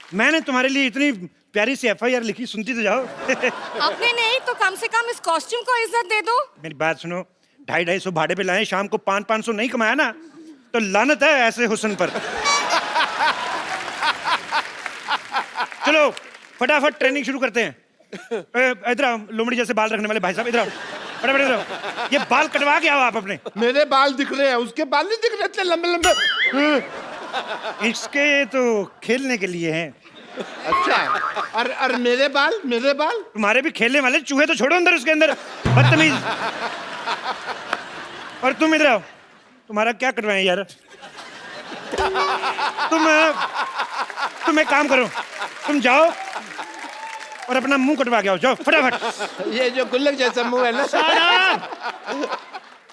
मैंने तुम्हारे लिए इतनी प्यारी सी FIR लिखी, सुनती तो जाओ। आपने नहीं तो कम से कम इस कॉस्ट्यूम को इज्जत दे दो। मेरी बात सुनो, 250-250 भाड़े पे लाए, शाम को 500-500 नहीं कमाया ना तो लानत है ऐसे हुस्न पर। चलो फटाफट ट्रेनिंग शुरू करते हैं। इधर आओ, लोमड़ी जैसे बाल रखने वाले भाई साहब, इधर आओ, फटाफट इधर आओ। ये बाल कटवा के आओ आप अपने। मेरे बाल दिख रहे हैं, उसके बाल नहीं दिख रहे इतने लंबे लंबे। इसके तो खेलने के लिए हैं। अच्छा, और मेरे बाल, मेरे बाल तुम्हारे भी खेलने वाले, चूहे तो छोड़ो अंदर उसके अंदर, बदतमीज। और तुम इधर आओ, तुम्हारा क्या कटवाएं यार? तुम एक काम करो, तुम जाओ और अपना मुंह कटवा के आओ, जाओ फटाफट। ये जो गुल्लक जैसा मुंह है ना।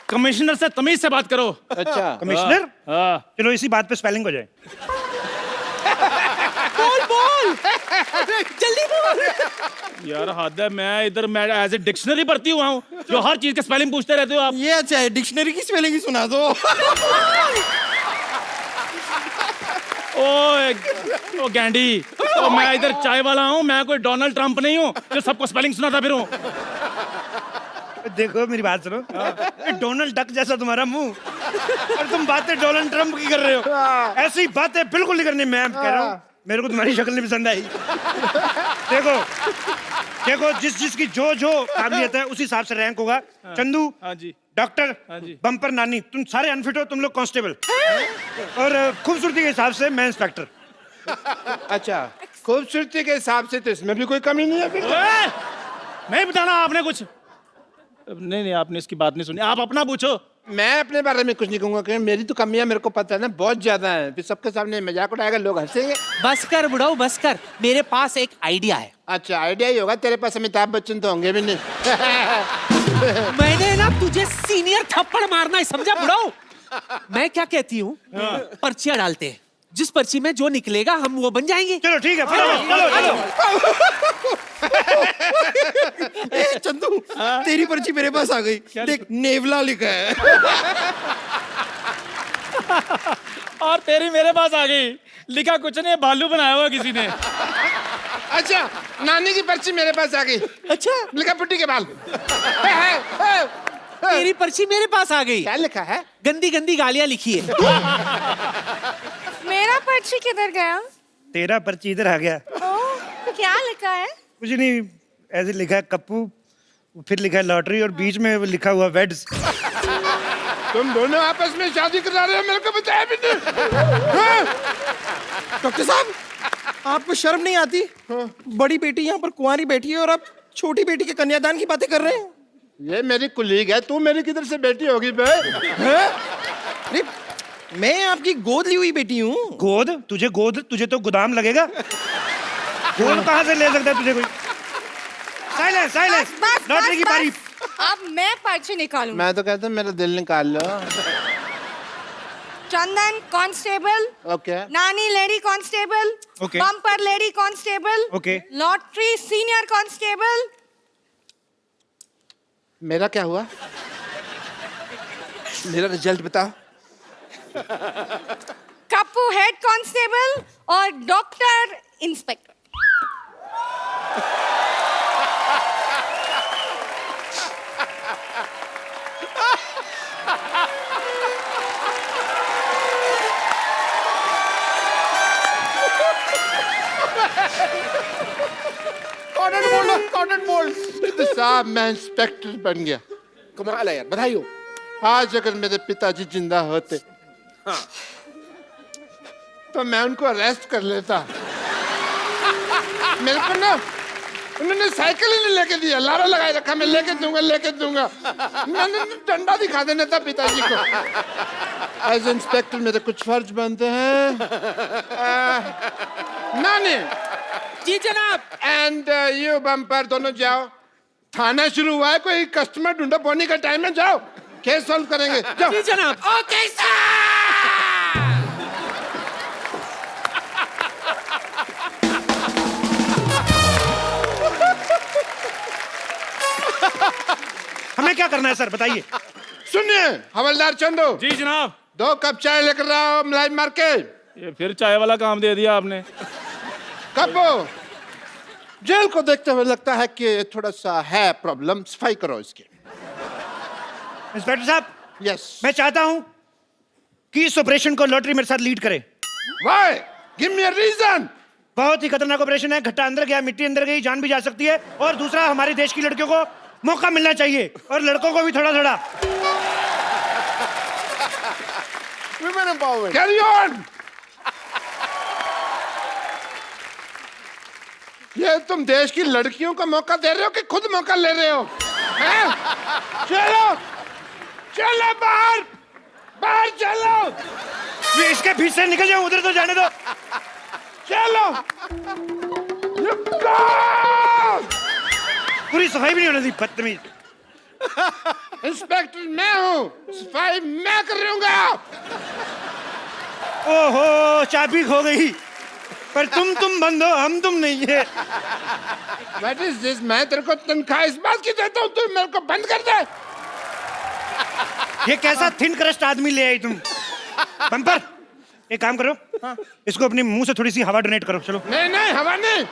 कमिश्नर से तमीज से बात करो। अच्छा, कमिश्नर, हाँ। चलो इसी बात पे स्पेलिंग हो जाए। बोल जल्दी बोल। यार हद है, मैं एज ए डिक्शनरी भर्ती हुआ हूँ जो हर चीज का स्पेलिंग पूछते रहते हो आप। ये अच्छा है, डिक्शनरी की स्पेलिंग ही सुना दो। ओ गैंडी, तो मैं इधर चाय वाला हूँ, मैं कोई डोनाल्ड ट्रंप नहीं हूँ जो सबको स्पेलिंग सुनाता फिरूं। देखो मेरी बात सुनो, ये डोनाल्ड डक जैसा तुम्हारा मुंह और तुम बातें डोनाल्ड ट्रंप की कर रहे हो। ऐसी बातें बिल्कुल नहीं करनी। मैं कह रहा हूँ, मेरे को तुम्हारी शक्ल नहीं पसंद आई। देखो देखो, जिसकी जो काबिलियत है उसी हिसाब से रैंक होगा। चंदू हाँ जी, डॉक्टर, हाँ जी। बम्पर नानी, तुम सारे अनफिट हो, तुम लोग कांस्टेबल, और खूबसूरती के हिसाब से मैं इंस्पेक्टर। अच्छा, खूबसूरती के हिसाब से तो इसमें भी कोई कमी नहीं है फिर। नहीं बताना आपने कुछ। नहीं, आपने इसकी बात नहीं सुनी, आप अपना पूछो। मैं अपने बारे में कुछ नहीं कहूंगा, क्योंकि मेरी तो कमियां मेरे को पता है ना, बहुत ज्यादा है। फिर सबके सामने मजाक उड़ाएगा, लोग हंसेंगे। बस कर बुढ़ाऊ, बस कर, मेरे पास एक आइडिया है। अच्छा, आइडिया ही होगा तेरे पास, अमिताभ बच्चन तो होंगे भी नहीं। मैंने ना तुझे सीनियर थप्पड़ मारना है, समझा बुढ़ाऊ? मैं क्या कहती हूँ, पर्चियां डालते हैं, जिस पर्ची में जो निकलेगा हम वो बन जाएंगे। चलो ठीक है, चलो। चंदू, तेरी पर्ची मेरे पास आ गई, देख नेवला लिखा है। और तेरी मेरे पास आ गई, लिखा कुछ नहीं, भालू बनाया हुआ किसी ने। अच्छा, नानी की पर्ची मेरे पास आ गई, अच्छा, लिखा पुट्टी के बाल। तेरी पर्ची मेरे पास आ गई, क्या लिखा है? गंदी गंदी गालियां लिखी है। मेरा पर्ची किधर गया? तेरा पर्ची इधर आ गया। ओ, क्या लिखा है? कुछ नहीं, ऐसे लिखा है कप्पू, फिर लिखा है लॉटरी, और बीच में वो लिखा हुआ वेड्स। तुम दोनों आपस में शादी करा रहे हो, मेरे को बताया भी नहीं। डॉक्टर साहब, आपको शर्म नहीं आती? बड़ी बेटी यहाँ पर कुंवारी बैठी है और आप छोटी बेटी के कन्यादान की बातें कर रहे हैं। ये मेरी कुलीग है, तू मेरी किधर से बेटी होगी बे? अरे मैं आपकी गोद ली हुई बेटी हूँ। गोद? तुझे तो गोदाम लगेगा। गोद कहाँ से ले सकता है तुझे कोई? साइलेंस, बस, लॉटरी की बारी। अब मैं पर्ची निकालूं। मैं तो कहता हूँ मेरा दिल निकाल लो। Chandan constable, okay, Nani lady constable, Okay. Bumper lady constable, Okay. Lottery senior constable. मेरा क्या हुआ? मेरा रिजल्ट बताओ। कप्पू हेड कांस्टेबल और डॉक्टर इंस्पेक्टर। Corner bold. साहब, मैं इंस्पेक्टर बन गया। कमाल है यार, बधाई हो। आज अगर मेरे पिताजी जिंदा होते तो मैं उनको अरेस्ट कर लेता। मेरे को ना उन्होंने साइकिल ही नहीं लेके दिया, लारा लगाए रखा, मैं लेके दूंगा। मैंने डंडा दिखा देना था पिताजी को। एज इंस्पेक्टर मेरे कुछ फर्ज बनते हैं। नानी जी जनाब। एंड यू बम्पर, दोनों जाओ। थाना शुरू हुआ है, कोई कस्टमर ढूंढो, बोनी का टाइम है, जाओ केस सॉल्व करेंगे, जाओ। जी जनाब। Okay sir. हमें क्या करना है सर, बताइए। सुनिए हवलदार चंदू, जी जनाब। 2 कप चाय लेकर आओ, मलाई मार के। ये फिर चाय वाला काम दे दिया आपने। कपो जेल को देखते हुए लगता है कि थोड़ा सा है प्रॉब्लम, सफाई करो इसकी। इंस्पेक्टर साहब, यस। मैं चाहता हूं कि इस ऑपरेशन को लॉटरी मेरे साथ लीड करे। Why? Give me a reason. बहुत ही खतरनाक ऑपरेशन है, घट्टा अंदर गया, मिट्टी अंदर गई, जान भी जा सकती है। और दूसरा, हमारे देश की लड़कियों को मौका मिलना चाहिए और लड़कों को भी थोड़ा थोड़ा। Women empowerment. Carry on. ये तुम देश की लड़कियों को मौका दे रहे हो कि खुद मौका ले रहे हो? हैं? चलो चलो बाहर, बाहर चलो। ये इसके बीच से निकल जाओ, उधर तो जाने दो। चलो। पूरी सफाई भी नहीं होने दी, बदतमीज। इंस्पेक्टर मैं हूँ, सफाई मैं करूंगा। ओहो, चाबी खो गई। पर तुम बंद हो, हम तुम नहीं है। What is this? मैं तेरे को तनख्वाह इस बात की देता हूँ, तू मेरे को बंद कर दे। ये कैसा थिन क्रस्ट आदमी ले आई तुम? बम्पर, एक काम करो, इसको अपने मुंह से थोड़ी सी हवा डोनेट करो। चलो। नहीं नहीं, हवा नहीं,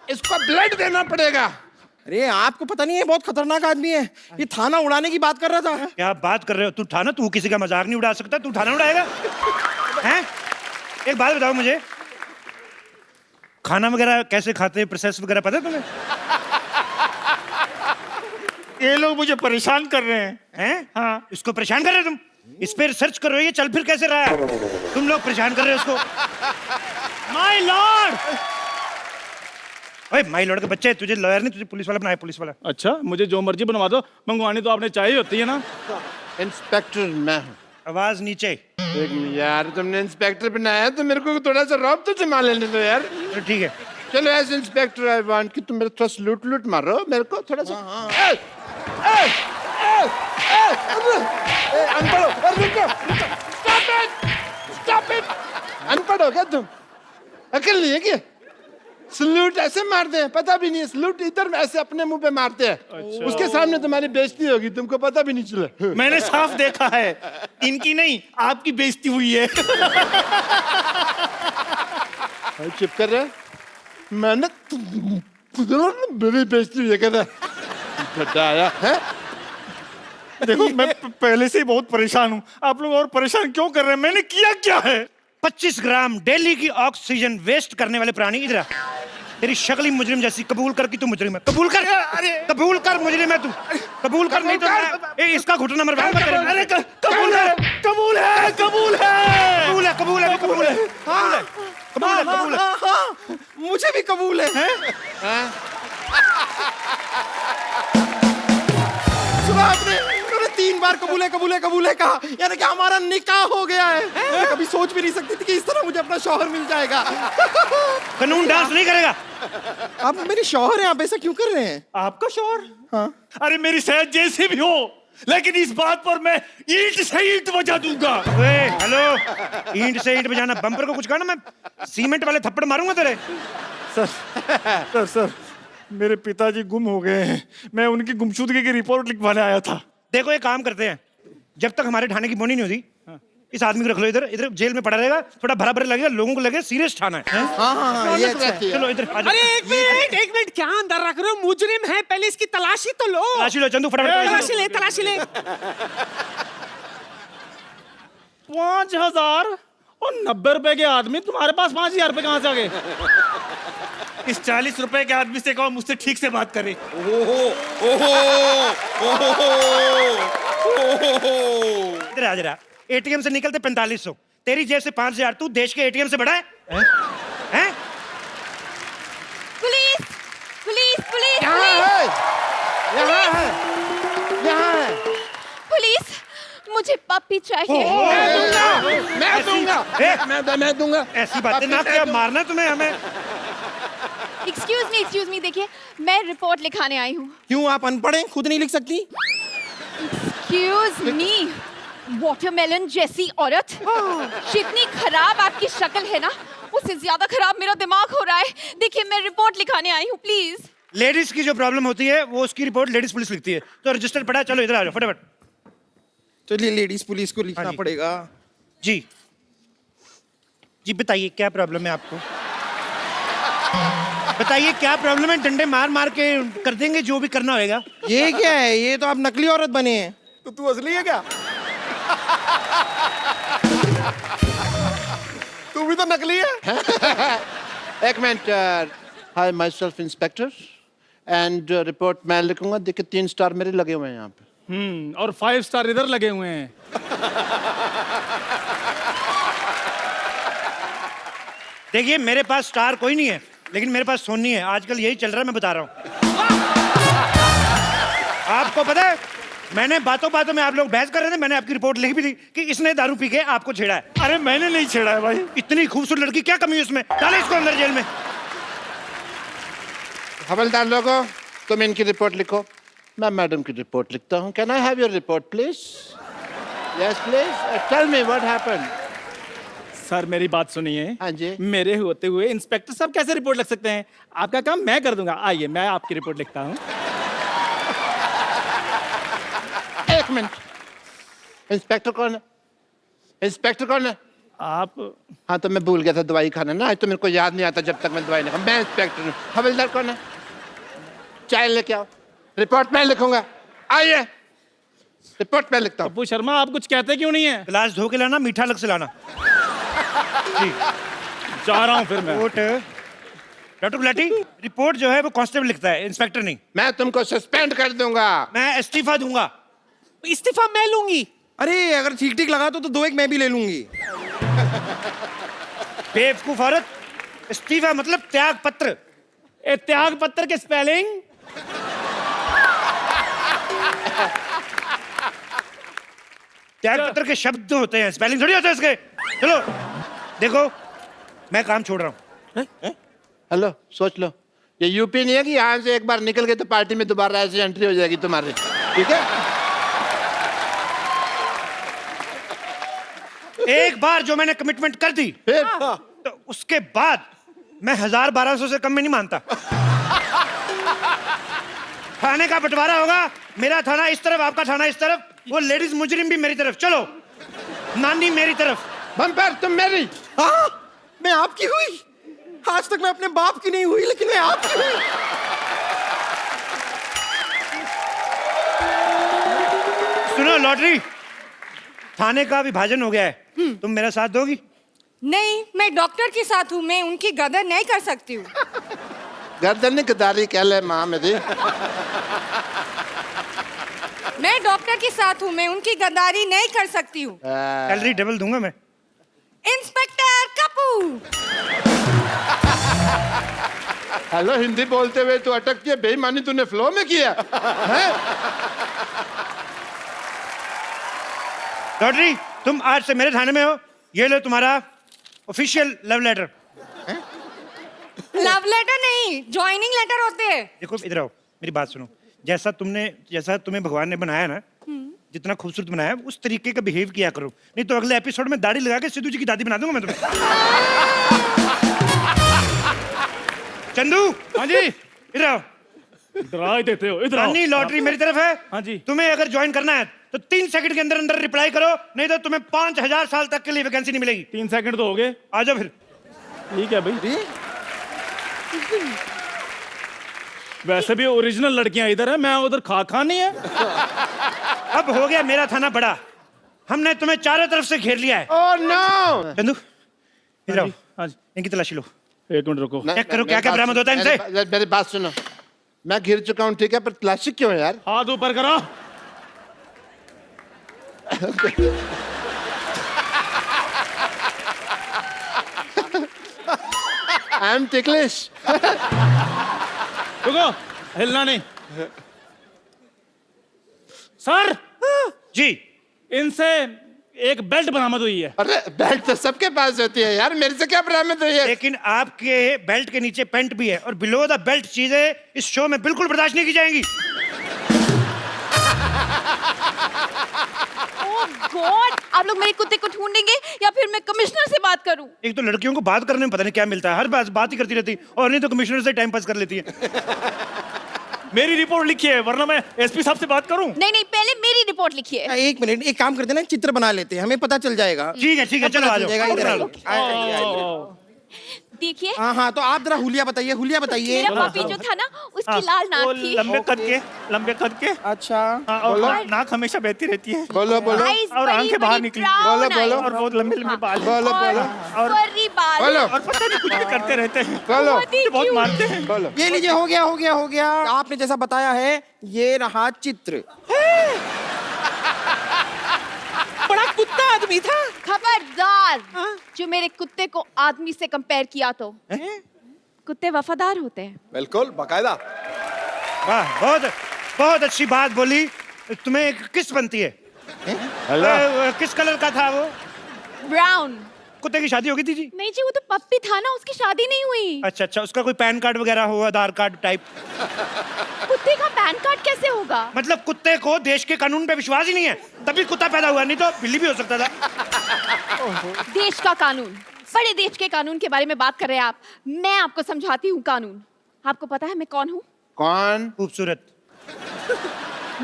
इसको ब्लड देना पड़ेगा। अरे आपको पता नहीं है, बहुत खतरनाक आदमी है। ये थाना उड़ाने की बात कर रहा था। क्या बात कर रहे हो? तू थाना, तू किसी का मजाक नहीं उड़ा सकता, तू थाना उड़ाएगा? हैं? एक बात बताओ मुझे, खाना वगैरह कैसे खाते हैं, प्रोसेस वगैरह पता है तुम्हें? ये लोग मुझे परेशान कर रहे हैं। हाँ, इसको परेशान कर रहे हो तुम? इस पे रिसर्च करो, ये चल फिर कैसे रहा है? तुम लोग परेशान कर रहे हो उसको। My Lord. ओए, माय लॉर्ड के बच्चे, तुझे लॉयर नहीं, तुझे पुलिस वाला बनाया, पुलिस वाला। अच्छा, मुझे जो मर्जी बनवा दो, मंगवानी तो आपने चाहिए होती है ना। इंस्पेक्टर मैं हूँ। आवाज नीचे। एक मिनट यार, तुमने इंस्पेक्टर बनाया तो मेरे को थोड़ा सा रौब तो जमा लेने दो यार। तो ठीक है। चलो एज इंस्पेक्टर आई वांट कि तुम मेरे थोड़ा सलूट लूट मारो मेरे को थोड़ा सा। अनपढ़ हो, रुको, स्टॉप इट। अनपढ़ हो क्या तुम? अकल नहीं है क्या? सलूट ऐसे मारते हैं, पता भी नहीं है। सलूट इधर ऐसे अपने मुंह पे मारते हैं। उसके सामने तुम्हारी बेइज्जती होगी, तुमको पता भी नहीं चला। मैंने साफ देखा है, इनकी नहीं आपकी बेइज्जती हुई है। चुप कर रहे? मैंने मेरी बेइज्जती हुई है कहता आया है। देखो, मैं पहले से ही बहुत परेशान हूँ, आप लोग और परेशान क्यों कर रहे हैं? मैंने किया क्या है? 25 ग्राम डेली की ऑक्सीजन वेस्ट करने वाले प्राणी, इधर आ। तेरी शक्ल ही मुजरिम जैसी, कबूल कर कि तू मुजरिम है। कबूल कर, कबूल कर मुजरिम है तू। कबूल कर, नहीं तो इसका घुटना मरवाऊंगा तेरे। अरे कबूल है, कबूल है, कबूल है, कबूल है, कबूल है, कबूल है, कबूल है, कबूल है, कबूल है। मुझे भी कबूल है। सुना आपने? उन्होंने 3 बार कबूल है, कबूल है, कबूल है कहा, यानी कि हमारा निकाह हो गया है। मैं कभी सोच भी नहीं सकती थी कि इस तरह मुझे अपना शौहर मिल जाएगा। कानून डांस नहीं करेगा। आप मेरे शौहर हैं, आप ऐसा क्यों कर रहे हैं? आपका शौहर? हाँ। अरे मेरी सेहत जैसी भी हो, लेकिन इस बात पर मैं ईंट से ईंट बजा दूंगा। हेलो, ईंट से ईंट बजाना, बम्पर को कुछ कहा ना, मैं सीमेंट वाले थप्पड़ मारूंगा तेरे। सर, मेरे पिताजी गुम हो गए हैं, मैं उनकी गुमशुदगी की रिपोर्ट लिखवाने आया था। देखो, एक काम करते हैं, जब तक हमारे थाने की बोनी नहीं होती, इस आदमी को रख लो इधर। इधर जेल में पड़ा रहेगा, थोड़ा भरा भरा लगेगा, लोगों को लगे सीरियस थाना है। हाँ, ये अच्छा है। चलो इधर आ जाओ। अरे एक मिनट, क्या अंदर रख रहे हो? मुजरिम है, पहले इसकी तलाशी तो लो। तलाशी लो चंदू, फटाफट तलाशी ले। 5000 और 90 रुपए के आदमी, तुम्हारे पास 5000 रुपए कहाँ से आ गए? इस 40 रुपए के आदमी से कहो मुझसे ठीक से बात करे। इधर आ जरा। एटीएम से निकलते 4500, तेरी जेब से 5000, तू देश के एटीएम से बड़ा है? हैं? पुलिस, पुलिस, पुलिस, यहाँ पुलिस, है, यहाँ है, यहाँ है। पुलिस, मुझे पप्पी चाहिए। मैं दूंगा। ऐसी बातें ना किया, मारना तुम्हें हमें। एक्सक्यूज मी, देखिए, मैं रिपोर्ट लिखाने आई हूँ। क्यों, आप अनपढ़ हैं, खुद नहीं लिख सकती? एक्सक्यूज मी, वाटरमेलन जैसी औरत, जितनी खराब आपकी शक्ल है ना, उससे ज्यादा खराब मेरा दिमाग हो रहा है। देखिए, मैं रिपोर्ट लिखाने आई हूँ, प्लीज। लेडीज की जो प्रॉब्लम होती है, वो उसकी रिपोर्ट लेडीज पुलिस लिखती है, तो रजिस्टर पड़ा। चलो इधर आ जाओ फटाफट। चलिए, लेडीज पुलिस को लिखना पड़ेगा। जी बताइए, क्या प्रॉब्लम है आपको? बताइए क्या प्रॉब्लम है? डंडे मार मार के कर देंगे जो भी करना होगा। ये क्या है? ये तो आप नकली औरत बने हैं। तो तू असली है क्या? तू भी तो नकली है। एक minute. Hi my self inspector and report मैं लिखूंगा। देखिए 3 स्टार मेरे लगे हुए हैं यहाँ पे। और 5 स्टार इधर लगे हुए हैं। देखिए मेरे पास स्टार कोई नहीं है, लेकिन मेरे पास सोनी है। आजकल यही चल रहा है, मैं बता रहा हूँ। आपको पता है, मैंने बातों बातों में आप लोग बहस कर रहे थे, मैंने आपकी रिपोर्ट लिख भी दी कि इसने दारू पी के आपको छेड़ा है। अरे मैंने नहीं छेड़ा है भाई। इतनी खूबसूरत लड़की, क्या कमी है उसमें? डाले इसको अंदर जेल में। हवलदार लोगों, तुम इनकी रिपोर्ट लिखो, मैं मैडम की रिपोर्ट लिखता हूँ। Can I have your report please? Yes please, tell me what happened. Sir मेरी बात सुनिए। हाँ जी। मेरे होते हुए इंस्पेक्टर साहब कैसे रिपोर्ट लिख सकते हैं? आपका काम मैं कर दूंगा। आइए मैं आपकी रिपोर्ट लिखता हूँ। एक मिनट, इंस्पेक्टर कौन है? इंस्पेक्टर कौन है? आप हाँ तो मैं भूल गया था दवाई खाना ना, आज तो मेरे को याद नहीं आता जब तक मैं दवाई नहीं खाऊं। मैं इंस्पेक्टर हूँ। हवलदार कौन है? चाय लेके आओ, रिपोर्ट मैं लिखूंगा। आइए, रिपोर्ट मैं लिखता हूँ। पप्पू शर्मा आप कुछ कहते क्यों नहीं है? गिलास धो के लाना, मीठा अलग से लाना। जी जा रहा हूँ फिर मैं। रिपोर्ट डॉक्टर गुलाटी, रिपोर्ट जो है वो कांस्टेबल लिखता है, इंस्पेक्टर नहीं। मैं तुमको सस्पेंड कर दूंगा। मैं इस्तीफा दूंगा। इस्तीफा मैं लूंगी। अरे अगर ठीक ठीक लगा तो 2 एक मैं भी ले लूंगी। बेवकूफ औरत, इस्तीफा मतलब त्याग पत्र। ए त्याग पत्र के स्पेलिंग? त्याग पत्र के शब्द होते हैं, स्पेलिंग थोड़ी होते हैं इसके। चलो देखो, मैं काम छोड़ रहा हूँ। हेलो, सोच लो, ये यूपी नहीं है कि यहाँ से एक बार निकल गए तो पार्टी में दोबारा ऐसे एंट्री हो जाएगी तुम्हारी। ठीक है? एक बार जो मैंने कमिटमेंट कर दी, फिर तो उसके बाद मैं 1000-1200 से कम में नहीं मानता। थाने का बंटवारा होगा, मेरा थाना इस तरफ, आपका थाना इस तरफ, वो लेडीज मुजरिम भी मेरी तरफ। चलो, नानी मेरी तरफ। बम्पर तुम मेरी। हाँ, मैं आपकी हुई। आज तक मैं अपने बाप की नहीं हुई, लेकिन मैं आपकी हुई। सुनो लॉटरी, थाने का विभाजन हो गया है, तुम मेरा साथ दोगी? नहीं, मैं डॉक्टर के साथ हूँ, मैं उनकी गदर नहीं कर सकती हूँ। गर्दन गदारी कह ले माँ मेरी। मैं डॉक्टर के साथ हूँ, मैं उनकी गद्दारी नहीं कर सकती हूँ। सैलरी डबल दूंगा मैं। इंस्पेक्टर कपूर। हेलो, हिंदी बोलते हुए तो अटक के बेईमानी तूने फ्लो में किया है? लॉटरी, तुम आज से मेरे थाने में हो। ये लो तुम्हारा official love letter. Love letter नहीं, ज्वाइनिंग लेटर होते हैं। देखो इधर आओ, मेरी बात सुनो। जैसा तुम्हें भगवान ने बनाया ना, जितना खूबसूरत बनाया, उस तरीके का बिहेव किया करो, नहीं तो अगले एपिसोड में दाढ़ी लगा के सिद्धू जी की दादी बना दूंगा मैं तुम्हें। चंदू, हाँ जी। इधर आओ। डरा ही देते हो। इधर आओ। रानी लॉटरी मेरी तरफ है। हाँ जी। तुम्हें अगर ज्वाइन करना है तो 3 सेकंड के अंदर अंदर रिप्लाई करो, नहीं तो तुम्हें 5000 साल तक के लिए वैकेंसी नहीं मिलेगी। 3 सेकंड तो हो गए। आ जाओ फिर। ठीक है भाई। वैसे भी ओरिजिनल लड़कियां इधर है, मैं उधर खा नहीं है। अब हो गया मेरा थाना बड़ा, हमने तुम्हें चारों तरफ से घेर लिया है। Oh no. चंदू इधर आओ, हाँ जी। इनकी तलाशी लो। एक मिनट रुको। चेक करो क्या क्या बरामद होता है इनसे। मेरी बात सुनो, मैं घिर चुका हूँ ठीक है, पर तलाशी क्यों है यार? हाथ ऊपर करो। I am ticklish. रुको, हिलना नहीं। सर जी, इनसे एक बेल्ट बरामद हुई है। अरे बेल्ट तो सबके पास होती है यार, मेरे से क्या बरामद हुई है? लेकिन आपके बेल्ट के नीचे पेंट भी है, और बिलो द बेल्ट चीजें इस शो में बिल्कुल बर्दाश्त नहीं की जाएंगी। ओह गॉड, आप लोग मेरे कुत्ते को ढूंढेंगे या फिर मैं कमिश्नर से बात करूं? एक तो लड़कियों को बात करने में पता नहीं क्या मिलता है, हर बात ही करती रहती, और नहीं तो कमिश्नर से टाइम पास कर लेती है। मेरी रिपोर्ट लिखी है, वरना मैं एसपी साहब से बात करूं। नहीं नहीं, पहले मेरी रिपोर्ट लिखिए। एक मिनट, एक काम करते हैं ना, चित्र बना लेते हैं, हमें पता चल जाएगा। ठीक है चलो आ जाओ। इधर बना आओ। लो। आइए। देखिए हाँ हाँ, तो आप जरा हुलिया बताइए, हुलिया बताइए। मेरा पपी जो था ना उसकी लाल वो नाक थी। लंबे कद के अच्छा, हाँ, और नाक हमेशा बहती रहती है बोलो बोलो Eyes और बड़ी आंखें बाहर बड़ी निकली। brown बोलो, बोलो। eyes। और बहुत लंबे लंबे बाल बोलो बोलो और furry बाल। बोलो और पता नहीं कुछ भी करते रहते हैं बोलो बहुत ही बहुत cute। मारते हैं। बोलो। ये लीजिए, हो गया हो गया हो गया। आपने जैसा बताया है, ये रहा चित्र। बड़ा कुत्ता आदमी था। खबरदार, जो मेरे कुत्ते को आदमी से कंपेयर किया तो कुत्ते वफादार होते हैं। बिल्कुल बाकायदा। वाह, बहुत बहुत अच्छी बात बोली। तुम्हें किस बनती है? किस कलर का था वो? ब्राउन। कुत्ते की शादी हो गई थी जी? नहीं जी, वो तो पप्पी था ना, उसकी शादी नहीं हुई। अच्छा अच्छा, उसका कोई पैन कार्ड वगैरह हो, आधार कार्ड टाइप? कुत्ते का पैन कार्ड कैसे होगा? मतलब कुत्ते को देश के कानून पे विश्वास ही नहीं है, तभी कुत्ता पैदा हुआ, नहीं तो बिल्ली भी हो सकता था। देश का कानून, बड़े देश के कानून के बारे में बात कर रहे हैं आप। मैं आपको समझाती हूँ कानून। आपको पता है मैं कौन हूँ? कौन? खूबसूरत।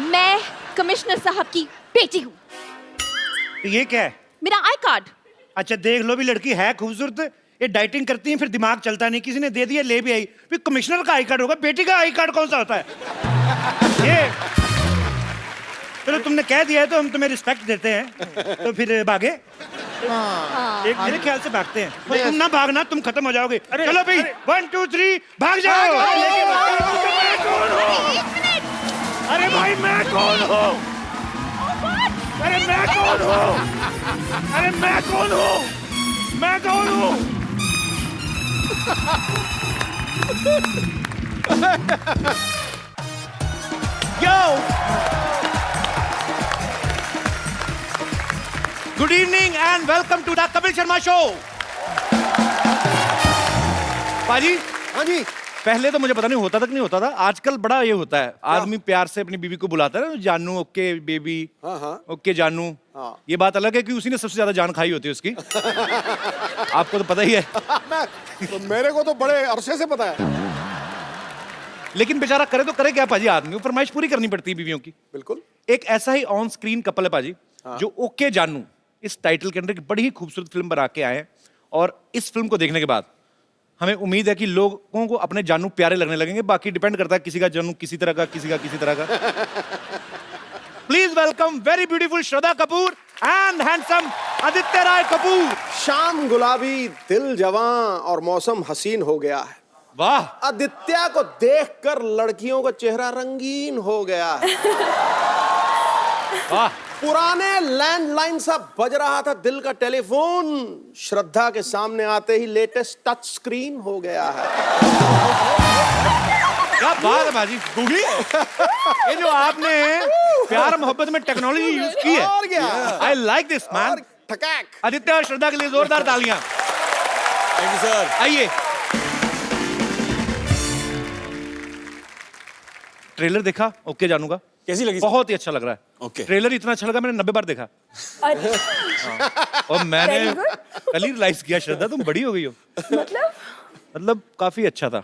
मैं कमिश्नर साहब की बेटी हूँ। ये क्या है? मेरा आई कार्ड। अच्छा देख लो, भी लड़की है खूबसूरत, ये डाइटिंग करती है, फिर दिमाग चलता नहीं, किसी ने दे दिया, ले भी आई। फिर कमिश्नर का आई कार्ड होगा, बेटी का आई कार्ड कौन सा होता है? ये चलो तुमने कह दिया है तो हम तुम्हें रिस्पेक्ट देते हैं, तो फिर भागे। एक मेरे ख्याल से भागते हैं। पर तुम ना भागना, तुम खत्म हो जाओगे। चलो भाई, 1 2 3 भाग जाओ। अरे भाई मैं कौन हूँ? अरे मैं कौन हूँ? अरे मैं कौन हूँ? मैं कौन हूँ? Yo! Good evening and welcome to the Kapil Sharma Show. पाजी, हाँ जी। पहले तो मुझे पता नहीं होता तक नहीं होता था, आजकल बड़ा ये होता है, आदमी प्यार से अपनी बीवी को बुलाता है ना, जानू, ओके बेबी, हाँ। ओके जानू। हाँ। ये बात अलग है कि उसी ने सबसे ज्यादा जान खाई होती है उसकी। आपको तो पता ही है। तो मेरे को तो बड़े अरसे से पता है। लेकिन बेचारा करे तो करे क्या पाजी, आदमी को फरमाइश पूरी करनी पड़ती है बीवियों की। बिल्कुल। एक ऐसा ही ऑन स्क्रीन कपल है पाजी, जो ओके जानू इस टाइटल के अंदर एक बड़ी ही खूबसूरत फिल्म बना के आए हैं, और इस फिल्म को देखने के बाद हमें उम्मीद है कि लोगों को अपने जानू प्यारे लगने लगेंगे। बाकी डिपेंड करता है, किसी का जानू किसी तरह का, किसी का किसी तरह का। Please welcome very beautiful Shraddha Kapoor and handsome Aditya Roy Kapoor. शाम गुलाबी, दिल जवां और मौसम हसीन हो गया है। वाह, आदित्य को देखकर लड़कियों का चेहरा रंगीन हो गया है। वाह, पुराने लैंडलाइन सा बज रहा था दिल का टेलीफोन, श्रद्धा के सामने आते ही लेटेस्ट टच स्क्रीन हो गया है। क्या बात है बाजी, गूगली। ये जो आपने प्यार मोहब्बत में टेक्नोलॉजी यूज की है, और क्या? I like this man. ठकैक। आदित्य और श्रद्धा के लिए जोरदार तालियां। Thank you sir. आइए। ट्रेलर देखा ओके जानू का? कैसी लगी? बहुत ही अच्छा लग रहा है। ओके। ट्रेलर इतना अच्छा लगा, मैंने 90 बार देखा। और मैंने कल ही रियलाइज किया, श्रद्धा तुम बड़ी हो गई हो। मतलब काफी अच्छा था।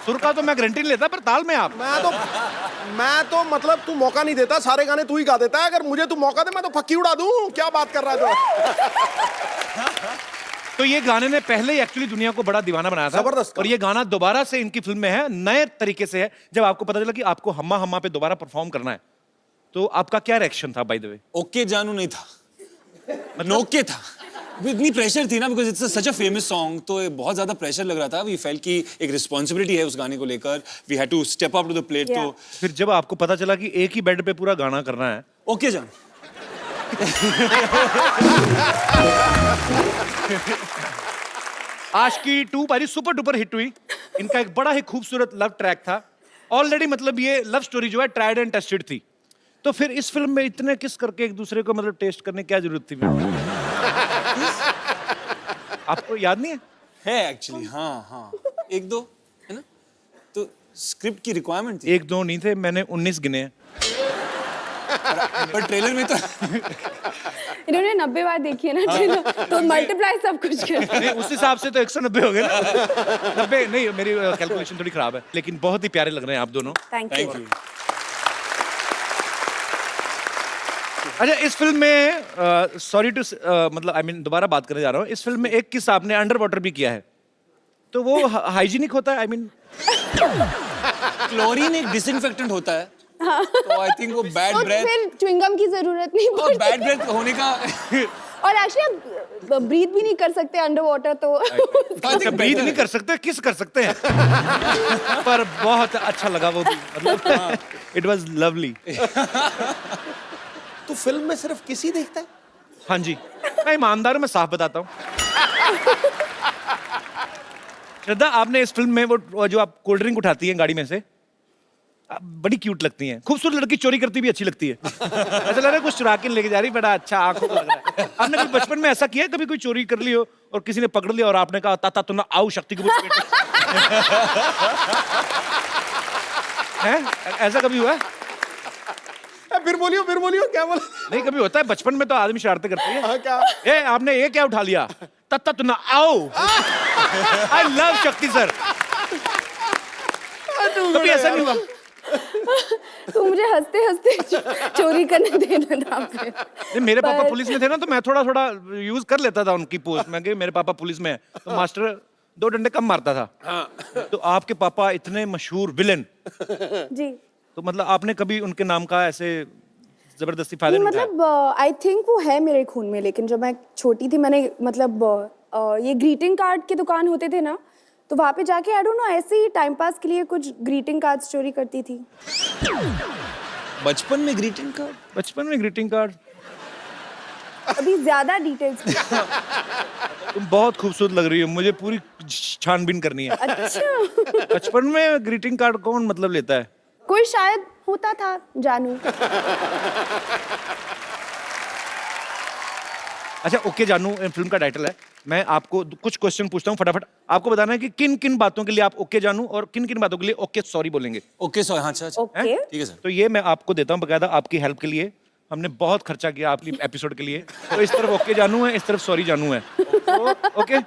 सुर का तो मैं गारंटी नहीं लेता, पर ताल में आप। मैं तो मतलब तू मौका नहीं देता, सारे गाने तू ही गा देता है। अगर मुझे तू मौका दे मैं तो फक्की उड़ा दूं। क्या बात कर रहा है तो ये गाने ने पहले ही एक्चुअली दुनिया को बड़ा दीवाना बनाया था। जबरदस्त। और ये गाना दोबारा से इनकी फिल्म में है, नए तरीके से है। जब आपको पता चला कि आपको हम्मा हम्मा पे दोबारा परफॉर्म करना है, तो आपका क्या रिएक्शन था बाय द वे? ओके जानू नहीं था, मतलब ओके था। इतनी प्रेशर थी ना, because it's such a famous song, तो बहुत ज्यादा प्रेशर लग रहा था। वी फेल्ट कि एक रिस्पॉन्सिबिलिटी है उस गाने को लेकर, we had to step up to the plate. तो फिर जब आपको पता चला कि एक ही बेड पे पूरा गाना करना है, ओके जान। आशिकी 2 भाई सुपर डुपर हिट हुई। इनका एक बड़ा ही खूबसूरत लव ट्रैक था ऑलरेडी। मतलब ये लव स्टोरी जो है ट्राइड एंड टेस्टेड थी। तो फिर इस फिल्म में इतने किस करके एक दूसरे को मतलब टेस्ट करने की क्या जरूरत थी? आपको याद नहीं है एक्चुअली, हाँ एक दो है ना, तो स्क्रिप्ट की रिक्वायरमेंट थी। 1 2 नहीं थे, मैंने 19 गिने हैं। पर ट्रेलर में तो इन्होंने 90 बार देखी है ना ट्रेलर, तो मल्टीप्लाई सब कुछ कर। नहीं, उस हिसाब से तो 190 हो गए ना। 90 नहीं, मेरी कैलकुलेशन थोड़ी खराब है। लेकिन बहुत ही प्यारे लग रहे हैं आप दोनों। Thank thank you. यू। अच्छा, इस फिल्म में सॉरी टू मतलब आई मीन दोबारा बात करने जा रहा हूँ, इस फिल्म में एक किस आपने अंडर वाटर भी किया है, तो वो हाइजीनिक होता है? आई मीन क्लोरीन एक डिसइंफेक्टेंट होता है, तो आई थिंक वो बैड तो ब्रेथ फिर च्युइंगम की जरूरत नहीं और पड़ती। बैड ब्रेथ होने का और एक्चुअली आप ब्रीथ भी नहीं कर सकते अंडर वाटर तो अच्छा, ब्रीथ नहीं कर सकते, किस कर सकते हैं। पर बहुत अच्छा लगा वो भी, मतलब इट वाज लवली। तू फिल्म में सिर्फ किसी देखता है? हाँ जी, मैं ईमानदार हूं, मैं साफ बताता हूँ। श्रद्धा, आपने इस फिल्म में वो जो आप कोल्ड ड्रिंक उठाती हैं गाड़ी में से, आप बड़ी क्यूट लगती हैं। खूबसूरत लड़की चोरी करती भी अच्छी लगती है। ऐसा लग रहा है कुछ चुरा के लेके जा रही, बड़ा अच्छा आंखों को लग रहा है। आपने कभी बचपन में ऐसा किया, कभी कोई चोरी कर ली हो और किसी ने पकड़ लिया और आपने कहा ताता तू ना आओ शक्ति कपूर के बेटे? हैं? ऐसा कभी हुआ है? फिर बोलियो क्या बोला? नहीं, कभी होता है बचपन में तो आदमी शरारतें करती है। हाँ, क्या? ए, आपने ये क्या उठा लिया? तत्ता तू ना आओ। आई लव शक्ति सर। कभी ऐसा नहीं हुआ? तो मुझे हंसते हंसते चोरी करने देना था फिर। नहीं, मेरे पापा पुलिस में थे ना, तो मैं थोड़ा थोड़ा यूज कर लेता था उनकी पोस्ट में कि मेरे पापा पुलिस में है, तो मास्टर 2 डंडे कम मारता था। तो आपके पापा इतने मशहूर विलेन, जी तो मतलब आपने कभी उनके नाम का ऐसे जबरदस्ती फायदा नहीं उठाया? मतलब आई थिंक वो है मेरे खून में, लेकिन जब मैं छोटी थी मैंने मतलब ये ग्रीटिंग कार्ड की दुकान होते थे ना, तो वहाँ पे जाके आई डोंट नो ऐसे ही टाइम पास के लिए कुछ ग्रीटिंग कार्ड्स चोरी करती थी। बचपन में ग्रीटिंग कार्ड? बचपन में ग्रीटिंग कार्ड? अभी ज्यादा डिटेल्स। तुम बहुत खूबसूरत लग रही हो, मुझे पूरी छानबीन करनी है। अच्छा बचपन में ग्रीटिंग कार्ड कौन मतलब लेता है? कोई शायद होता था, जानू। अच्छा, ओके जानू फिल्म का टाइटल है। मैं आपको कुछ क्वेश्चन पूछता हूँ, फटाफट आपको बताना है कि किन किन बातों के लिए आप ओके जानू और किन किन बातों के लिए ओके सॉरी बोलेंगे। ओके सो हाँ, अच्छा ओके ठीक है सर। तो ये मैं आपको देता हूँ बकायदा आपकी हेल्प के लिए। हमने बहुत खर्चा किया आपकी एपिसोड के लिए, तो इस तरफ ओके जानू है, इस तरफ सॉरी जानू है। ओके,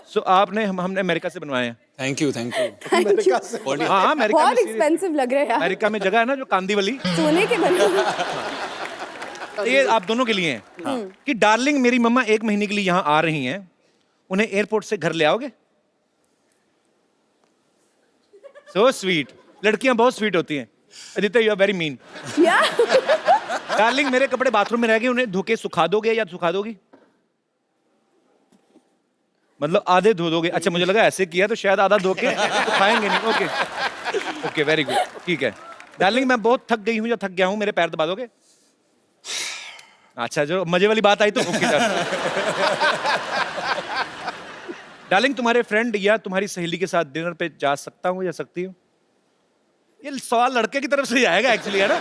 सो आपने हमने अमेरिका से बनवाए हैं। थैंक यू अमेरिका से? हाँ, अमेरिका बहुत में एक्सपेंसिव लग रहा है यार, अमेरिका में जगह है ना जो कांदी वाली, सोने के बने। ये आप दोनों के लिए हैं कि डार्लिंग मेरी मम्मा 1 महीने के लिए यहाँ आ रही हैं, उन्हें एयरपोर्ट से घर ले आओगे? सो स्वीट, लड़कियां बहुत स्वीट होती हैं। Aditi, you are very mean. या डार्लिंग मेरे कपड़े बाथरूम में रह गए, उन्हें धो के सुखा दोगे या सुखा दोगी? मतलब आधे धो दोगे? अच्छा, मुझे लगा ऐसे किया तो शायद आधा धो के सुखाएंगे नहीं। ओके ओके, वेरी गुड, ठीक है। डार्लिंग मैं बहुत थक गई हूँ या थक गया हूँ, मेरे पैर दबा दोगे? अच्छा, जो मजे वाली बात आई तो ओके। डार्लिंग तुम्हारे फ्रेंड या तुम्हारी सहेली के साथ डिनर पे जा सकता हूँ या सकती हूँ? ये सवाल लड़के की तरफ से ही आएगा एक्चुअली, है ना?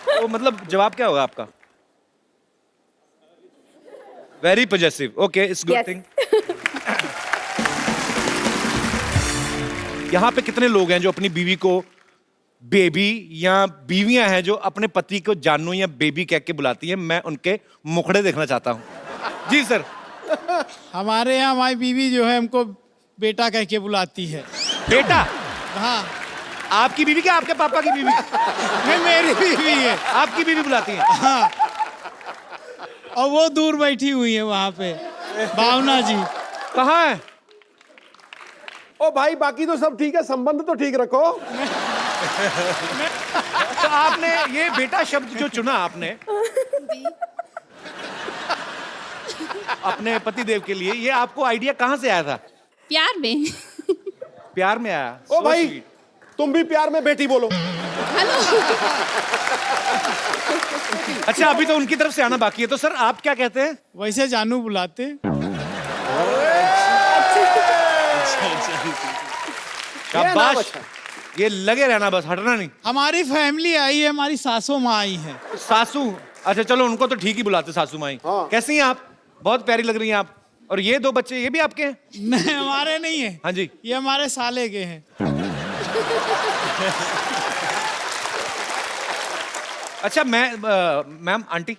तो मतलब जवाब क्या होगा आपका? Very positive. Okay, it's good thing. यहाँ पे कितने लोग हैं जो अपनी बीवी को बेबी, या बीवियां हैं जो अपने पति को जानू या बेबी कह के बुलाती हैं? मैं उनके मुखड़े देखना चाहता हूँ। जी सर। हमारे यहाँ हमारी बीवी जो है हमको बेटा कह के बुलाती है। बेटा? हाँ। आपकी बीवी क्या आपके पापा की बीवी? ये मेरी बीवी है। आपकी बीवी बुलाती है? हाँ। और वो दूर बैठी हुई है वहाँ पे, भावना जी। कहाँ है? ओ भाई, बाकी तो सब ठीक है, संबंध तो ठीक रखो। तो आपने ये बेटा शब्द जो चुना आपने अपने पति देव के लिए, ये आपको आइडिया कहाँ से आया था? प्यार में। प्यार में आया? ओ So भाई, sweet. तुम भी प्यार में बेटी बोलो। अच्छा, अभी तो उनकी तरफ से आना बाकी है, तो सर आप क्या कहते हैं? वैसे जानू बुलाते। शाबाश, ये लगे रहना, बस हटना नहीं। हमारी फैमिली आई है, हमारी सासू माँ आई है। सासू? अच्छा चलो, उनको तो ठीक ही बुलाते सासू माई। हाँ। कैसी हैं आप? बहुत प्यारी लग रही हैं आप। और ये 2 बच्चे, ये भी आपके हैं? नहीं, हमारे नहीं है। हाँ जी। ये हमारे साले के हैं। अच्छा, मैम आंटी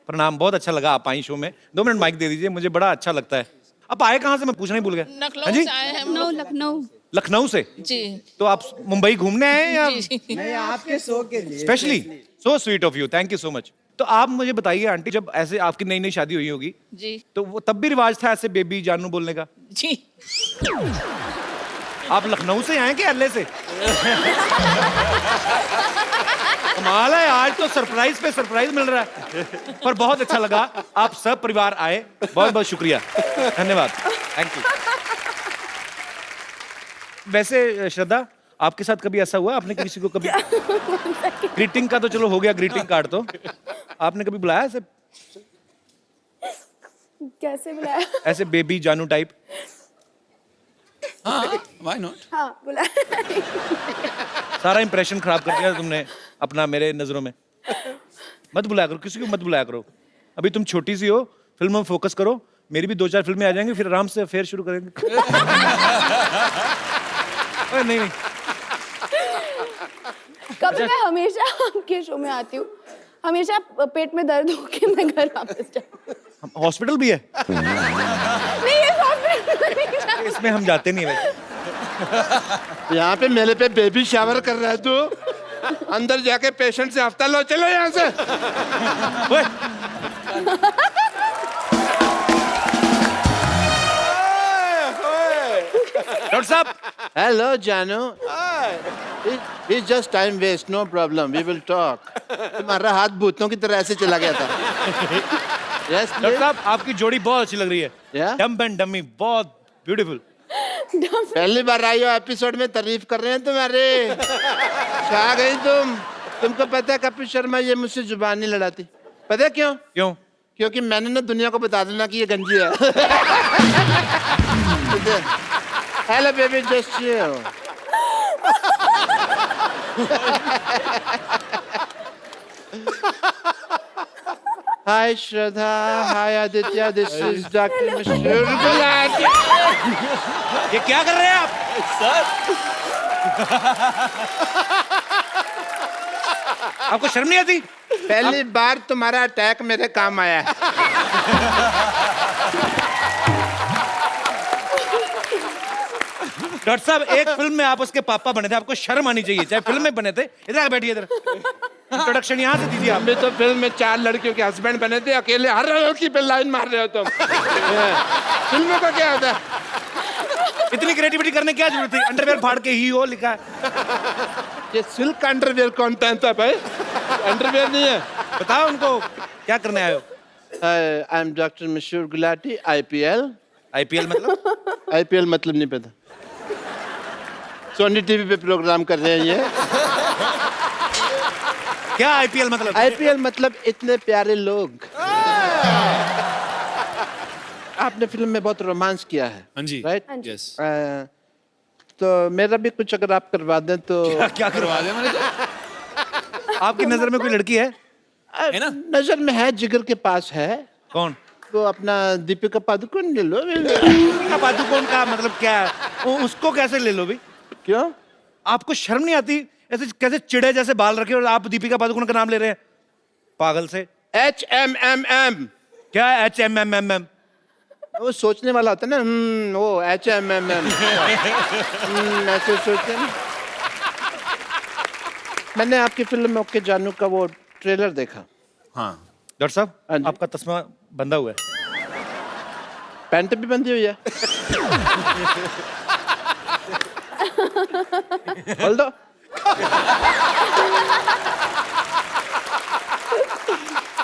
प्रणाम, बहुत अच्छा लगा आप आई शो में। 2 मिनट माइक दे दीजिए, मुझे बड़ा अच्छा लगता है। आप आए कहाँ से, मैं पूछना ही भूल गया। हाँ जी, लखनऊ लखनऊ लखनऊ से। जी तो आप मुंबई घूमने आए हैं या नहीं, आपके शो के लिए specially? So sweet of you, thank you so much. तो आप मुझे बताइए आंटी, जब ऐसे आपकी नई नई शादी हुई होगी जी तो वो तब भी रिवाज था ऐसे बेबी जानू बोलने का? जी आप लखनऊ से आए कि एलए से? कमाल है, आज तो सरप्राइज पे सरप्राइज मिल रहा है। पर बहुत अच्छा लगा, आप सब परिवार आए, बहुत बहुत शुक्रिया, धन्यवाद, थैंक यू। वैसे श्रद्धा, आपके साथ कभी ऐसा हुआ, आपने किसी को कभी ग्रीटिंग का तो चलो हो गया, ग्रीटिंग कार्ड तो आपने कभी बुलाया ऐसे कैसे बुलाया? ऐसे बेबी जानू टाइप? हाँ, why not? हाँ बुलाया। सारा इंप्रेशन खराब कर दिया तुमने अपना मेरे नजरों में। मत बुलाया करो, किसी को मत बुलाया करो। अभी तुम छोटी सी हो, फिल्म में फोकस करो। मेरी भी 2-4 फिल्में आ जाएंगी, फिर आराम से अफेयर शुरू करेंगे। अरे नहीं नहीं, कभी मैं हमेशा आपके शो में आती हूँ, हमेशा पेट में दर्द हो के मैं घर वापस जाती हूँ। हॉस्पिटल भी है नहीं, ये हॉस्पिटल नहीं जाती। इसमें, हम जाते नहीं है वैसे। यहाँ पे मेले पे बेबी शावर कर रहा है तू, अंदर जाके पेशेंट से हफ्ता लो, चलो यहाँ से। ओए, डॉक्टर साहब। हेलो जानू, it's just time waste, no problem, we will talk. तुम्हारा हाथ भूतों की तरह ऐसे चला गया था। यस डॉक्टर साहब, आपकी जोड़ी बहुत अच्छी लग रही है। Yeah? डम्ब एंड डमी, बहुत ब्यूटीफुल। पहली बार आई हो एपिसोड में, तारीफ कर रहे हैं तुम्हारे। छा गई तुमको पता है कपिल शर्मा ये मुझसे जुबान नहीं लड़ाती, पता है क्यों? क्यों? क्योंकि मैंने ना दुनिया को बता देना कि ये गंजी है। Hello baby, just chill. Hi Shraddha, hi Aditya, this is doctor मशहूर गुलाटी। ये क्या कर रहे हैं आप आपको शर्म नहीं आती? पहली बार तुम्हारा अटैक मेरे काम आया है। डॉक्टर साहब, एक फिल्म में आप उसके पापा बने थे, आपको शर्म आनी चाहिए। चाहे फिल्म में बने थे। इधर आ, बैठिए इधर। इंट्रोडक्शन यहाँ से दीजिए आप। हम भी तो फिल्म में 4 लड़कियों के हस्बैंड बने थे, अकेले हर लड़की पे लाइन मार रहे हो तुम। फिल्मों का क्या होता है? इतनी क्रिएटिविटी करने की क्या जरूरत थी? अंडरवेयर फाड़ के ही हो लिखा है। ये सिल्क अंडरवेयर कौन पहनता है भाई? अंडरवेयर नहीं है। बताओ उनको क्या करने आए हो। आई एम डॉक्टर मशहूर गुलाटी, IPL। IPL मतलब? IPL मतलब नहीं पता। सोनी टीवी पे प्रोग्राम कर रहे हैं ये। क्या IPL मतलब? IPL मतलब इतने प्यारे लोग। आपने फिल्म में बहुत रोमांस किया है। हाँ जी। राइट? Yes. तो मेरा भी कुछ अगर आप करवा दें तो। क्या करवा दें मैंने तो? आपकी नजर में कोई लड़की है? है ना? नजर में है, जिगर के पास है। कौन? तो अपना दीपिका पादुकोण ले लो। दीपिका पादुकोण का मतलब क्या है? उसको कैसे ले लो भी? क्यों? आपको शर्म नहीं आती? ऐसे कैसे चिड़े जैसे बाल रखे और आप दीपिका पादुकोण का नाम ले रहे हैं? पागल से। HMMM। क्या है HMMM? वो सोचने वाला होता है ना, वो HMMM। ऐसे सोचते हैं। मैंने आपकी फिल्म ओके जानू का वो ट्रेलर देखा। हाँ। डॉक्टर हाँ साहब, जी। आपका तस्मा बंधा हुआ है। पैंट भी बंधी हुई है। खोल दो।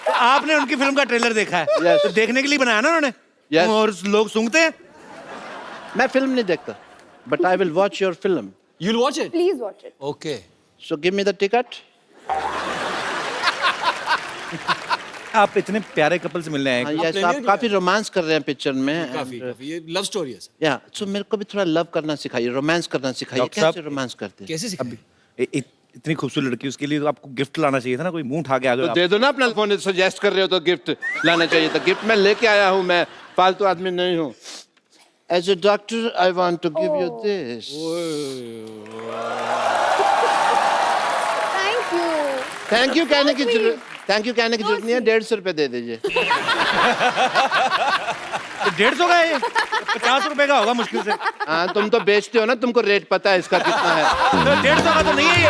तो आपने उनकी फिल्म का ट्रेलर देखा है? Yes. तो देखने के लिए बनाया ना उन्होंने? Yes. और लोग सूंघते हैं। मैं फिल्म नहीं देखता, but I will watch your film. You'll watch it? Please watch it. Okay. So give me the ticket. आप इतने प्यारे कपल से मिलने आए हैं। यस, आप काफी रोमांस कर रहे हैं पिक्चर में। काफी ये लव स्टोरी है सर। या सो मेरे को भी थोड़ा लव करना सिखाइए, रोमांस करना सिखाइए। डॉक्टर साहब, कैसे रोमांस करते हैं? कैसे सिखाएं? इतनी खूबसूरत लड़की, उसके लिए तो आपको गिफ्ट लाना चाहिए था ना, कोई मुंह उठा के आ तो गया। दे दो ना अपना फोन, सजेस्ट कर रहे हो तो गिफ्ट लाना चाहिए था। गिफ्ट मैं लेके आया हूँ, मैं फालतू आदमी नहीं हूँ। As a doctor I want to give you this. Thank you. Thank you कहने की जरूरत नहीं है, 150 रुपए दे दीजिए। 150 का है ये? 50 रुपए का होगा मुश्किल से। हाँ, तुम तो बेचते हो ना, तुमको रेट पता है इसका कितना है। तो 150 का तो नहीं है ये।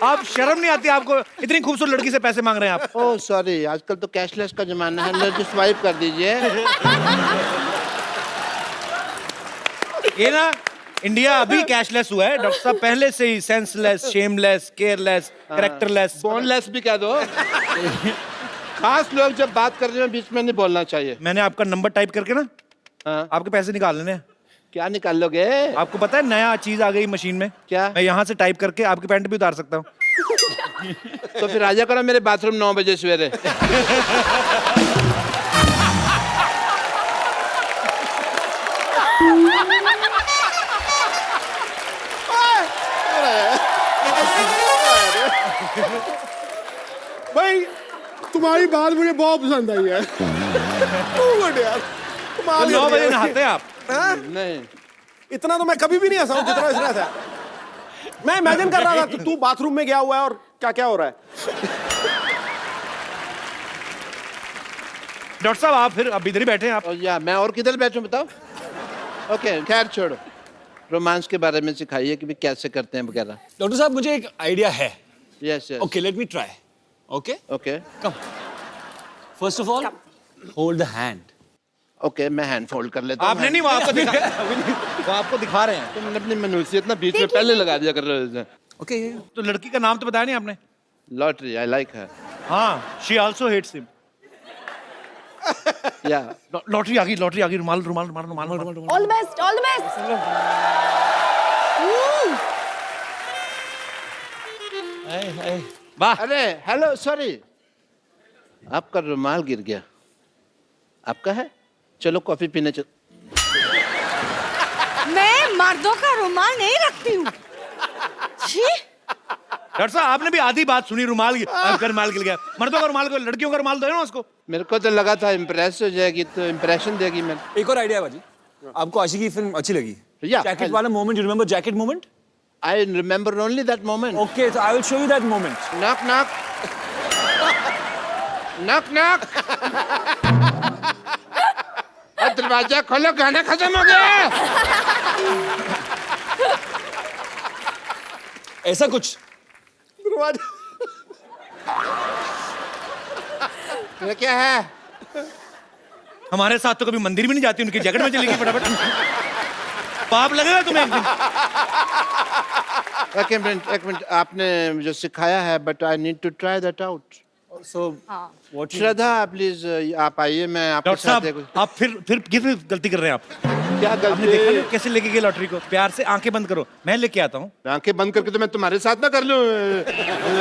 आप शर्म नहीं आती आपको? इतनी खूबसूरत लड़की से पैसे मांग रहे हैं आप। ओह सॉरी, आजकल तो कैशलेस का जमाना है, लो just स्वाइप कर दीजिए। ये ना इंडिया अभी कैशलेस हुआ है डॉक्टर साहब, पहले से ही senseless, shameless, careless, characterless, boneless भी कह दो। खास लोग जब बात कर रहे हैं बीच में नहीं बोलना चाहिए। मैंने आपका नंबर टाइप करके ना आपके पैसे निकाल लेने हैं। क्या निकाल लोगे? आपको पता है नया चीज आ गई मशीन में, क्या? मैं यहाँ से टाइप करके आपकी पैंट भी उतार सकता हूँ। तो फिर आजा करो मेरे बाथरूम 9 बजे सवेरे। भाई तुम्हारी बात मुझे बहुत पसंद आई है। गुड यार, कमाल 9 कर बजे दिया। नहाते हैं आप? हाँ? नहीं, इतना तो मैं कभी भी नहीं हंसा हूं जितना इसने हंसा। मैं इमेजिन कर रहा था कि तू बाथरूम में गया हुआ है और क्या क्या हो रहा है। डॉक्टर साहब आप फिर अब इधर ही बैठे हैं आप। या मैं और किधर बैठूं बताओ? ओके, खैर छोड़ो, रोमांस के बारे में सिखाइए कि भी कैसे करते हैं वगैरह। डॉक्टर साहब मुझे एक आइडिया है। Yes yes, okay let me try. Okay okay come. First of all hold the hand. Okay, मैं हैंड फोल्ड कर लेता हूं। आपने नहीं, वो आपको वो आपको दिखा रहे हैं। तुमने अपनी मनुष्यत ना बीच में पहले लगा दिया कर रहे हो। ओके तो लड़की का नाम तो बताया नहीं आपने? लॉटरी, आई लाइक हर। हाँ, शी आल्सो हेट्स हिम। या लॉटरी आ गई, लॉटरी आ गई। रुमाल रुमाल रुमाल रुमाल रुमाल। All the best, all the best. वाह, अरे हेलो, सॉरी, आपका रुमाल गिर गया। आपका है? चलो कॉफी पीने चल। मैं मर्दों का रुमाल नहीं रखती हूँ। छी, डॉक्टर साहब आपने भी आधी बात सुनी। रुमाल आपका रुमाल गिर गया। मर्दों का रुमाल को, लड़कियों का रुमाल दो ना उसको। मेरे को तो लगा था इम्प्रेस हो जाएगी तो इम्प्रेशन देगी। मैं एक और आइडिया है बाजी। आपको आशिकी की फिल्म अच्छी लगी? Yeah, जैकेट वाला moment, you remember jacket moment? I remember only that moment. Okay so I will show you that moment. Knock knock knock knock. दरवाजा खोलो, गाना खत्म हो गया। ऐसा कुछ। ये क्या है? हमारे साथ तो कभी मंदिर भी नहीं जाती, उनकी जैकेट में चली गई फटाफट। पाप लगेगा तुम्हें एक दिन। एक मिनट, आपने जो सिखाया है, but I need to try that out. So what you Shraddha please आप आइए, मैं आपके डॉक्टर साथ साहब आप फिर किस गलती कर रहे हैं आप? क्या आपने देखा गलती? नहीं कैसे लेके गए लॉटरी को? प्यार से आंखें बंद करो, मैं लेके आता हूँ। आंखें बंद करके तो मैं तुम्हारे साथ ना कर लूं।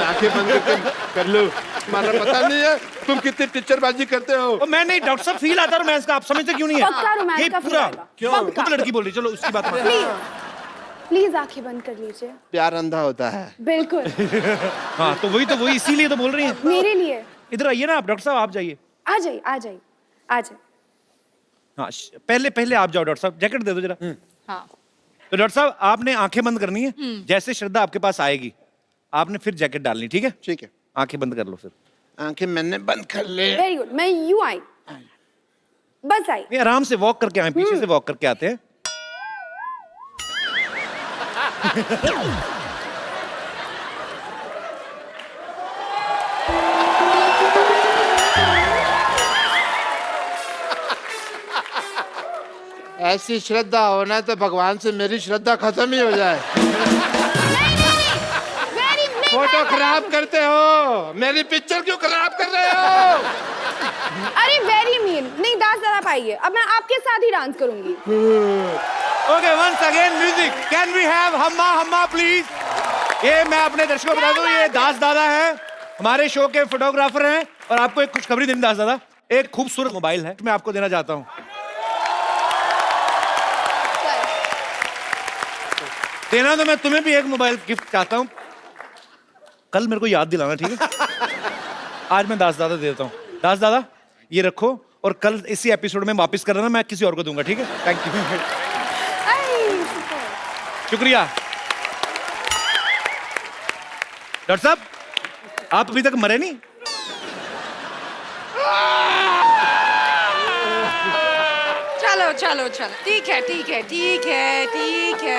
आंखें बंद करके कर लूं, तुम्हारा पता नहीं है तुम कितनी टीचरबाजी करते हो। और मैं नहीं डॉक्टर साहब, फील आता रोमांस का, आप समझते क्यों नहीं है? पक्का रोमांस ये का feel पूरा आएगा। क्यों? खुद लड़की बोल रही, चलो उसकी बात मान। प्लीज आंखें बंद कर लीजिए। प्यार अंधा होता है। बिल्कुल, हाँ तो वही इसीलिए तो बोल रही हैं। मेरे लिए। इधर आइए ना आप डॉक्टर साहब, आप जाइए। आ जाइए, आ जाइए, आ जाइए। हाँ पहले आप जाओ डॉक्टर साहब, जैकेट दे दो जरा। हाँ। तो डॉक्टर साहब आपने आंखें बंद करनी है। जैसे श्रद्धा आपके पास आएगी आपने फिर जैकेट डालनी, ठीक है? ठीक है, आंखें बंद कर लो फिर। आंखें मैंने बंद कर ले। वेरी गुड, मैं यूं आई, बस आई। नहीं, आराम से वॉक करके आए, पीछे से वॉक करके आते हैं। ऐसी श्रद्धा होना तो भगवान से मेरी श्रद्धा खत्म ही हो जाए। फोटो खराब करते हो, मेरी पिक्चर क्यों खराब कर रहे हो? अरे वेरी मीन, नहीं डांस जरा पाइए, अब मैं आपके साथ ही डांस करूंगी। Okay once again music, can we have Humma Humma please. ये मैं अपने दर्शकों को बता दूं, ये दास दादा है, हमारे शो के फोटोग्राफर हैं। और आपको एक खुशखबरी देनी दास दादा, एक खूबसूरत मोबाइल है मैं आपको देना चाहता हूँ। देना तो मैं तुम्हें भी एक मोबाइल गिफ्ट चाहता हूँ, कल मेरे को याद दिलाना, ठीक है? आज मैं दास दादा दे देता हूँ। दास दादा ये रखो, और कल इसी एपिसोड में वापस कर देना, मैं किसी और को दूंगा, ठीक है? थैंक यू, शुक्रिया। डॉक्टर साहब, आप अभी तक मरे नहीं? चलो चलो चलो, ठीक है ठीक है ठीक है ठीक है।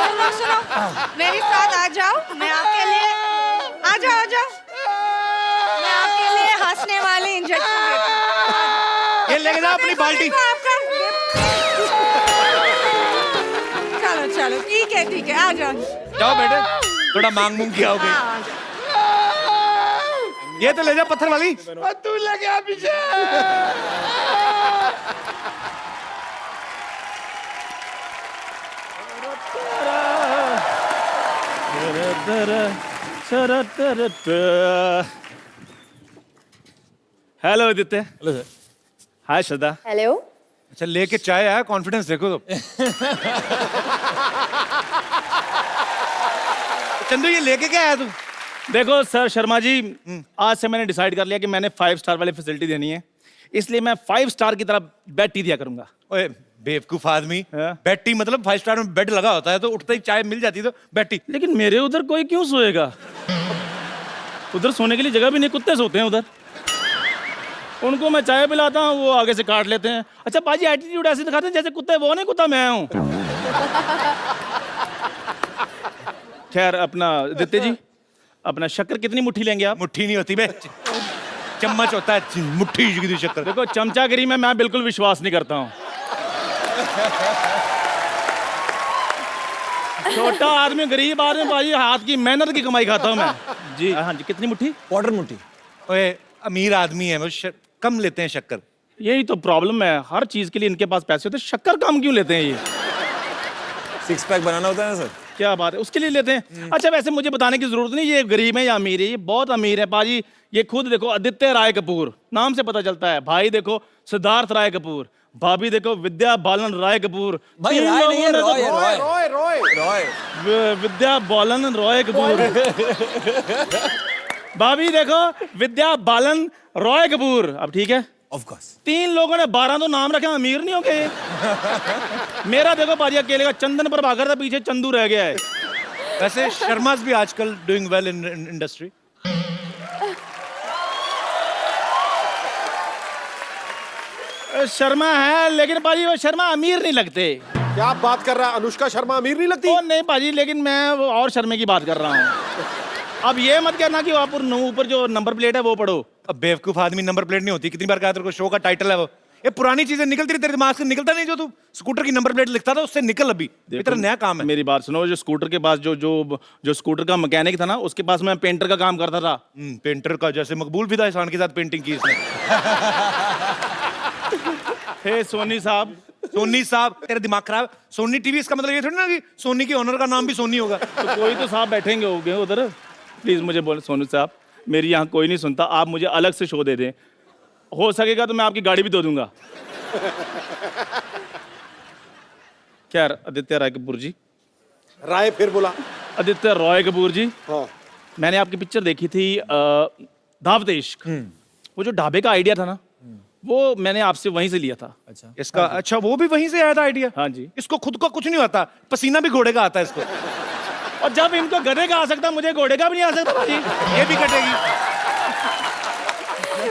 सुनो सुनो, मेरे साथ आ जाओ, मैं आपके लिए आ जाओ, मैं आपके लिए हंसने वाले इंजेक्शन देती हूँ। ये लेके जाओ अपनी बाल्टी। आपका चलो चलो, ठीक है, आ जाओ। जाओ बेटे, थोड़ा मांग मूंग किया होगे। हाँ, आ जाओ। ये तो ले जा पत्थर वाली। तू लगे आ पीछे। Hello Aditya. Hello sir. Hi Shraddha. Hello. अच्छा, लेके चाय आया, कॉन्फिडेंस देखो तो। चंदू, ये लेके क्या आया तू? देखो सर शर्मा जी, आज से मैंने डिसाइड कर लिया कि मैंने 5 स्टार वाली फैसिलिटी देनी है, इसलिए मैं 5 स्टार की तरह बेड टी दिया करूंगा। ओए बेवकूफ आदमी, हाँ? बेड टी मतलब 5 स्टार में बेड लगा होता है, तो उठते ही चाय मिल जाती तो बेड टी। लेकिन मेरे उधर कोई क्यों सोएगा? उधर सोने के लिए जगह भी नहीं, कुत्ते सोते हैं उधर। उनको मैं चाय पिलाता हूँ, वो आगे से काट लेते हैं। अच्छा पाजी, एटीट्यूड ऐसे दिखाते हैं जैसे कुत्ते वो नहीं, कुत्ता मैं हूँ। खैर, अपना आदित्य जी, अपना शक्कर कितनी मुट्ठी लेंगे आप? मुट्ठी नहीं होती बे, चम्मच होता है, मुट्ठी की शक्कर। देखो, चमचागिरी में मैं बिल्कुल विश्वास नहीं करता हूँ। छोटा आदमी, गरीब आदमी पाजी, हाथ की मेहनत की कमाई खाता हूँ मैं। जी हाँ जी, कितनी मुट्ठी? क्वार्टर मुट्ठी। ओए अमीर आदमी है वो, कम लेते हैं शक्कर। यही तो प्रॉब्लम है, हर चीज के लिए इनके पास पैसे होते हैं, शक्कर कम क्यों लेते हैं ये? 6 पैक बनाना होता है ना सर। क्या बात है, उसके लिए लेते हैं। अच्छा, वैसे मुझे बताने की जरूरत नहीं ये गरीब है या अमीर है, ये बहुत अमीर है पाजी। ये खुद देखो, आदित्य राय कपूर, नाम से पता चलता है। भाई देखो सिद्धार्थ राय कपूर, भाभी देखो विद्या बालन राय कपूर। भाई तीन राय लोगों नहीं है, ने तो- रॉय है, रॉय। रॉय विद्या बालन रॉय कपूर। भाभी देखो विद्या बालन रॉय कपूर। अब ठीक है, ऑफ कोर्स। 3 लोगों ने 12 तो नाम रखे, अमीर नहीं हो गए। मेरा देखो पाजी अकेले का चंदन प्रभाकर था, पीछे चंदू रह गया है। वैसे शर्माज भी आजकल doing well in industry. Sharma है, लेकिन पाजी वो शर्मा अमीर नहीं लगते। क्या बात कर रहा है? अनुष्का शर्मा अमीर नहीं लगती? ओ नहीं पाजी, लेकिन मैं वो और शर्मे की बात कर रहा हूँ। अब ये मत कहना कि आप ऊपर जो नंबर प्लेट है वो पढ़ो। अब बेवकूफ आदमी, नंबर प्लेट नहीं होती। कितनी बार कहा तेरे को, शो का टाइटल है वो। ये पुरानी चीजें निकलती रही तेरे दिमाग से, निकलता नहीं। जो तू स्कूटर की नंबर प्लेट लिखता था, उससे निकल। अभी तेरा नया काम है। मेरी बात सुनो, जो स्कूटर के पास जो स्कूटर का मैकेनिक था ना, उसके पास मैं पेंटर का काम करता था। पेंटर का, जैसे मकबूल फिदा एहसान के साथ पेंटिंग की इसने। हे सोनी साहब। सोनी साहब, तेरा दिमाग खराब। सोनी टीवी, इसका मतलब ये थोड़ी ना कि सोनी के ओनर का नाम भी सोनी होगा। तो कोई तो साहब बैठेंगे होंगे उधर। प्लीज मुझे बोले, सोनू साहब मेरी यहाँ कोई नहीं सुनता, आप मुझे अलग से शो दे दें। हो सकेगा तो मैं आपकी गाड़ी भी दे दूंगा। क्या आदित्य राय कपूर जी? राय फिर बोला। आदित्य रॉय कपूर जी, हाँ। मैंने आपकी पिक्चर देखी थी दावत इश्क। वो जो ढाबे का आइडिया था ना, वो मैंने आपसे वहीं से लिया था। अच्छा इसका अच्छा, वो भी वहीं से आया था आइडिया? हाँ जी। इसको खुद को कुछ नहीं आता, पसीना भी घोड़े का आता है इसको। और जब इनको गधे का आ सकता, मुझे घोड़े का भी नहीं आ सकता भाई। ये भी कटेगी।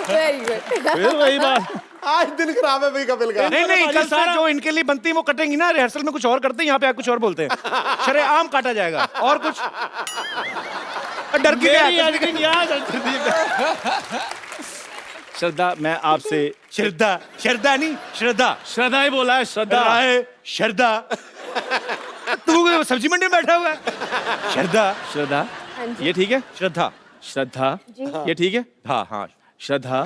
Very good. फिर वही बात। आज दिन खराब है भाई कपिल का। नहीं नहीं, कल से सारा- जो इनके लिए बनती है वो कटेंगी ना। रिहर्सल में कुछ और करते हैं, यहाँ पे आप कुछ और बोलते हैं। शरेआम काटा जाएगा। और कुछ डर की क्या मेरी है? editing यहाँ चलती थी। श्रद्धा, मैं आपसे श्रद्धा, श्रद्धा नहीं, श्रद्धा। श्रद्धा ही बोला है, श्रद्धा। राय श्रद्धा। तू सब्जी मंडी में बैठा हुआ है। श्रद्धा, श्रद्धा, हाँ जी। ये ठीक है? श्रद्धा, श्रद्धा, जी। ये ठीक है? हाँ हाँ। श्रद्धा,